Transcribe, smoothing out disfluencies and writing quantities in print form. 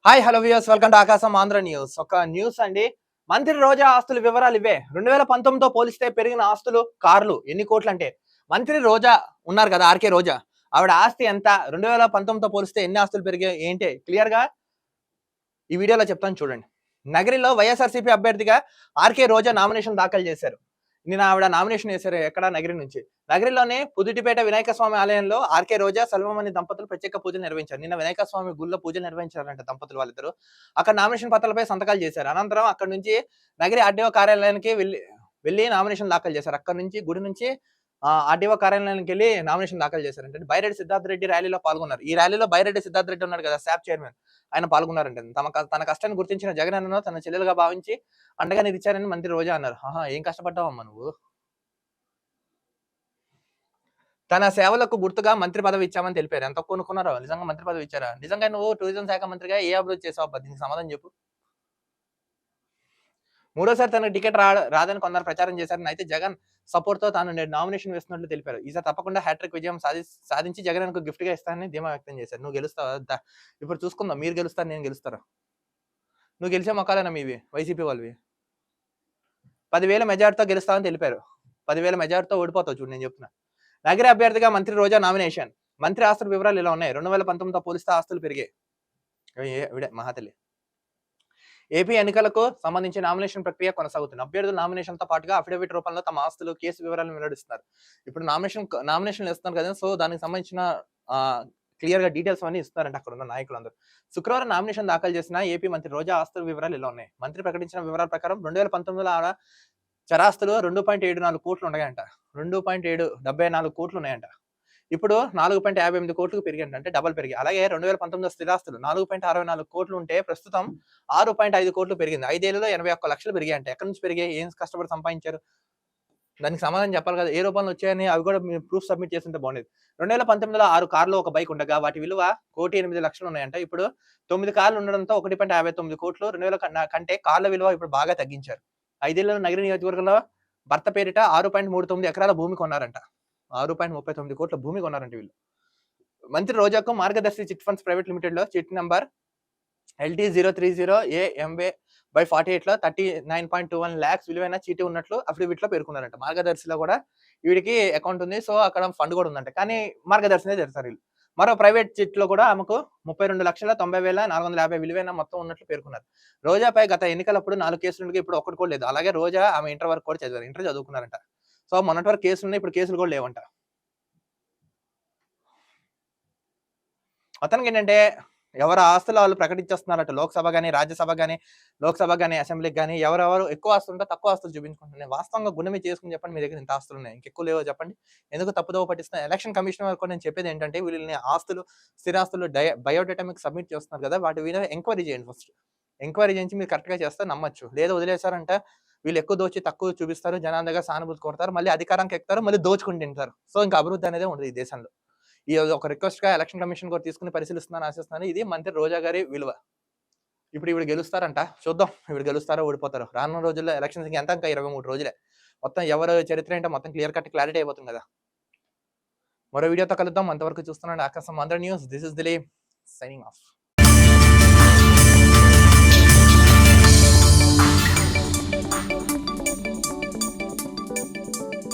Hi hello viewers, welcome to ఆకాశం Andhra news. ఒక news అండి. మంత్రి రోజా ఆస్తుల వివరాలు ఇవే. 2019తో పోలిస్తే పెరిగిన ఆస్తులు, కార్లు ఎన్ని కోట్లు అంటే మంత్రి రోజా ఉన్నారు కదా, ఆర్కే రోజా, ఆవిడ ఆస్తి ఎంత, 2019తో పోలిస్తే ఎన్ని ఆస్తులు పెరిగాయి ఏంటి క్లియర్ గా ఈ వీడియోలో చెప్తాను చూడండి. నగరిలో వైఎస్ఆర్సీపీ అభ్యర్థిగా ఆర్కే రోజా నామినేషన్ దాఖలు చేశారు. నిన్న ఆవిడ నామినేషన్ వేశారు. ఎక్కడ? నగరి నుంచి. నగరిలోని పుదుటిపేట వినాయక స్వామి ఆలయంలో ఆర్కే రోజా, సల్వమణి దంపతులు ప్రత్యేక పూజలు నిర్వహించారు. నిన్న వినాయక స్వామి గుళ్ళో పూజలు నిర్వహించారంట దంపతులు వాళ్ళిద్దరు. అక్కడ నామినేషన్ పత్రాలపై సంతకాలు చేశారు. అనంతరం అక్కడ నుంచి నగరి ఆర్డీఓ కార్యాలయానికి వెళ్లి నామినేషన్ దాఖలు చేశారు. అక్కడ నుంచి గుడి నుంచి ఆర్డీఓ కార్యాలయానికి వెళ్లి నామినేషన్ దాఖలు చేశారు. అంటే బైరెడ్డి సిద్ధార్థ రెడ్డి ర్యాలీలో పాల్గొన్నారు. ఈ ర్యాలీలో బైరెడ్డి సిద్ధార్థ రెడ్డి ఉన్నాడు కదా, శాప్ చైర్మన్, ఆయన పాల్గొన్నారంటే. తన కష్టాన్ని గుర్తించిన జగన్ అన్నను తన చెల్లెలుగా భావించి అండగా నిలిచారని మంత్రి రోజా అన్నారు. ఏం కష్టపడ్డావమ్మా నువ్వు? తన సేవలకు గుర్తుగా మంత్రి పదవి ఇచ్చామని తెలిపారు. ఎంత కొనుక్కున్నారో, నిజంగా మంత్రి పదవి ఇచ్చారా? నిజంగా నువ్వు టూరిజం శాఖ మంత్రిగా ఏ అభివృద్ధి చేసావు? దీనికి సమాధానం చెప్పు. మూడోసారి తనకు టికెట్ రాదని కొందరు ప్రచారం చేశారని, అయితే జగన్ సపోర్ట్ తో తాను నామినేషన్ వేస్తున్నట్లు తెలిపారు. ఈసారి తప్పకుండా హ్యాట్రిక్ విజయం సాధించి జగన్ గిఫ్ట్ గా ఇస్తానని ధీమా వ్యక్తం చేశారు. నువ్వు గెలుస్తావా? ఇప్పుడు చూసుకుందాం, మీరు గెలుస్తారు, నేను గెలుస్తారా? నువ్వు గెలిచే మొక్కలేనా మీవి, వైసీపీ వాళ్ళవి? 10,000 మెజార్టీతో గెలుస్తావని తెలిపారు. 10,000 మెజార్టీతో ఓడిపోతావు చూడు, నేను చెప్తున్నా. నగర అభ్యర్థిగా మంత్రి రోజా నామినేషన్. మంత్రి ఆస్తుల వివరాలు ఇలా ఉన్నాయి. 2019తో పోలిస్తే ఆస్తులు పెరిగాయి. మహాతల్లి. ఏపీ ఎన్నికలకు సంబంధించి నామినేషన్ ప్రక్రియ కొనసాగుతుంది. అభ్యర్థులు నామినేషన్తో పాటుగా అఫిడవిట్ రూపంలో తమ ఆస్తులు, కేసు వివరాలను వెల్లడిస్తున్నారు. ఇప్పుడు నామినేషన్ ఇస్తున్నారు కదా, సో దానికి సంబంధించిన క్లియర్ గా డీటెయిల్స్ అన్ని ఇస్తున్నారంటే అక్కడ ఉన్న నాయకులందరూ. శుక్రవారం నామినేషన్ దాఖలు చేసిన ఏపీ మంత్రి రోజా ఆస్తుల వివరాలు ఇలా ఉన్నాయి. మంత్రి ప్రకటించిన వివరాల ప్రకారం 2019లో ఆవిడ చరాస్తులు 2.74 కోట్లు ఉన్నాయంట. 2.74 కోట్లు ఉన్నాయంట. ఇప్పుడు 4.58 కోట్లకు పెరిగాయంట. అంటే డబల్ పెరిగాయి. అలాగే 2019 స్థిరాస్తులు 4.64 కోట్లు ఉంటే ప్రస్తుతం 6.5 కోట్లు పెరిగింది. 5 ఏళ్లలో 81 లక్షలు పెరిగాయంట. ఎక్కడి నుంచి పెరిగాయి? ఏం కష్టపడి సంపాదించారు? దానికి సమాధానం చెప్పాలి కదా. ఏ రూపంలో వచ్చాయని అవి కూడా మీరు ప్రూఫ్ సబ్మిట్ చేస్తుంటే బాగుండేది. 2019లో 6 కార్లు, ఒక బైక్ ఉండగా వాటి విలువ 1,08,00,000 ఉన్నాయంట. ఇప్పుడు 9 కార్లు ఉండడంతో 1.59 కోట్లు 2000 కంటే కార్ల విలువ ఇప్పుడు బాగా తగ్గించారు. 5 ఏళ్లలో నగర నియోజకవర్గంలో భర్త పేరిట 6.39 ఎకరాల భూమి కొన్నారంట. 6.39 కోట్ల భూమి కొన్నారంట వీళ్ళు. మంత్రి రోజాకు మార్గదర్శి చిట్ ఫండ్స్ ప్రైవేట్ లిమిటెడ్ లో చిట్ నంబర్ LT030AMA/48 లో 39.21 lakhs విలువైన చీటీ ఉన్నట్లు అఫిడవిట్ లో పేర్కొన్నారంట. మార్గదర్శిలో కూడా వీడికి అకౌంట్ ఉంది. సో అక్కడ ఫండ్ కూడా ఉందంట. కానీ మార్గదర్శినే తెరుస్తారు వీళ్ళు. మరో ప్రైవేట్ చిట్ లో కూడా ఆమెకు 32,90,450 విలువైన మొత్తం ఉన్నట్లు పేర్కొన్నారు. రోజాపై గత ఎన్నికలప్పుడు 4 కేసులు ఉండగా ఇప్పుడు ఒక్కటి కూడా లేదు. అలాగే రోజా ఆమె ఇంటర్ వరకు కూడా చదివారు. ఇంటర్ చదువుకున్నారంట. సో మొన్నటి వరకు కేసులు ఉన్నాయి, ఇప్పుడు కేసులు కూడా లేవంట. అతనికి ఏంటంటే ఎవరు ఆస్తులు వాళ్ళు ప్రకటించేస్తున్నారట. లోక్సభ గానీ, రాజ్యసభ గానీ, లోక్సభ గానీ, అసెంబ్లీకి గానీ ఎవరెవరు ఎక్కువ ఆస్తులు ఉంటే తక్కువ ఆస్తులు చూపించుకుంటున్నాయి. వాస్తవంగా గుండె చేసుకుని చెప్పండి, మీ దగ్గర ఇంత ఆస్తులు ఉన్నాయి, ఇంకెక్కువ లేవో చెప్పండి. ఎందుకు తప్పుదోవ పట్టిస్తున్నారు? ఎలక్షన్ కమిషన్ వరకు నేను చెప్పేది ఏంటంటే, వీళ్ళని ఆస్తులు, స్థిరాస్తులు బయోడేటా సబ్మిట్ చేస్తున్నారు కదా, వాటి మీద ఎంక్వైరీ చేయండి ఫస్ట్. ఎంక్వైరీ చేయించి మీరు కరెక్ట్ గా చేస్తే నమ్మొచ్చు. లేదా వదిలేశారంటే వీళ్ళు ఎక్కువ దోచి తక్కువ చూపిస్తారు, జనాల దగ్గర సానుభూతి కొడతారు, మళ్ళీ అధికారానికి ఎక్కుతారు, మళ్ళీ దోచుకుని తింటారు. సో ఇంకా అభివృద్ధి అనేది ఉండదు ఈ దేశంలో. ఈ ఒక రిక్వెస్ట్ గా ఎలక్షన్ కమిషన్ కూడా తీసుకుని పరిశీలిస్తున్నాను, ఆశిస్తున్నాను. ఇది మంత్రి రోజా గారి విలువ. ఇప్పుడు ఇవిడ గెలుస్తారంట. చూద్దాం ఇవిడ గెలుస్తారో ఓడిపోతారో. రానున్న రోజుల్లో ఎలక్షన్స్ ఎంత, ఇంకా 23 రోజులే. మొత్తం ఎవరు చరిత్ర ఏంటో మొత్తం క్లారిటీ అయిపోతుంది కదా. మరో వీడియోతో కలుద్దాం. అంతవరకు చూస్తున్నాను ఆకాశం Andhra news. This is Dilip signing off.